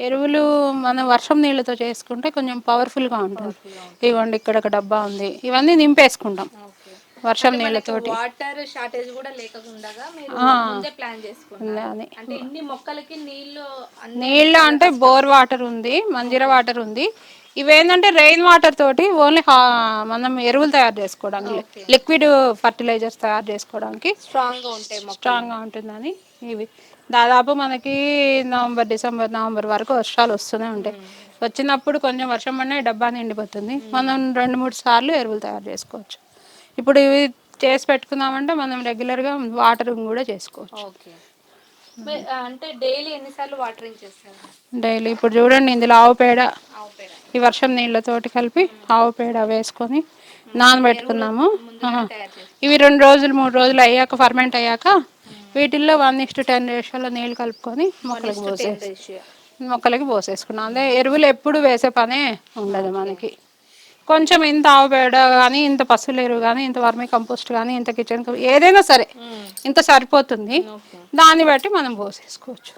ఎరువులు మనం వర్షం నీళ్ళతో చేసుకుంటే కొంచెం పవర్ఫుల్గా ఉంటుంది. ఇవ్వండి ఇక్కడ ఒక డబ్బా ఉంది, ఇవన్నీ నింపేసుకుంటాం వర్షం నీళ్ళతోటి. వాటర్ షార్టేజ్ కూడా లేకుండా మీరు ముందే ప్లాన్ చేసుకున్నారు. అంటే ఇన్ని మొక్కలకి నీళ్ళు అంటే బోర్ వాటర్ ఉంది, మంజీరా వాటర్ ఉంది. ఇవేంటంటే రెయిన్ వాటర్ తోటి ఓన్లీ మనం ఎరువులు తయారు చేసుకోవడానికి, లిక్విడ్ ఫర్టిలైజర్స్ తయారు చేసుకోవడానికి స్ట్రాంగ్గా ఉంటుందని. ఇవి దాదాపు మనకి నవంబర్ వరకు వర్షాలు వస్తూనే ఉంటాయి. వచ్చినప్పుడు కొంచెం వర్షం పడినా డబ్బా నిండిపోతుంది. మనం 2-3 సార్లు ఎరువులు తయారు చేసుకోవచ్చు. ఇప్పుడు ఇవి చేసి పెట్టుకున్నామంటే మనం రెగ్యులర్గా వాటరింగ్ కూడా చేసుకోవచ్చు. అంటే డైలీ ఎన్నిసార్లు వాటరింగ్ చేస్తారు? డైలీ ఇప్పుడు చూడండి, ఇందులో ఆవు పేడ, ఈ వర్షం నీళ్ళతోటి కలిపి ఆవు పేడ వేసుకొని నానబెట్టుకున్నాము. ఇవి 2 రోజులు 3 రోజులు అయ్యాక, ఫర్మెంట్ అయ్యాక వీటిల్లో 1:10 రేషియోలో నీళ్ళు కలుపుకొని మొక్కలకి పోసేసుకున్నాం. అదే ఎరువులు ఎప్పుడు వేసే పనే ఉండదు మనకి. కొంచెం ఇంత ఆవు పేడ కానీ, ఇంత పశువుల ఎరువు కానీ, ఇంత వర్మీ కంపోస్ట్ కానీ, ఇంత కిచెన్ ఏదైనా సరే ఇంత సరిపోతుంది. దాన్ని బట్టి మనం పోసేసుకోవచ్చు.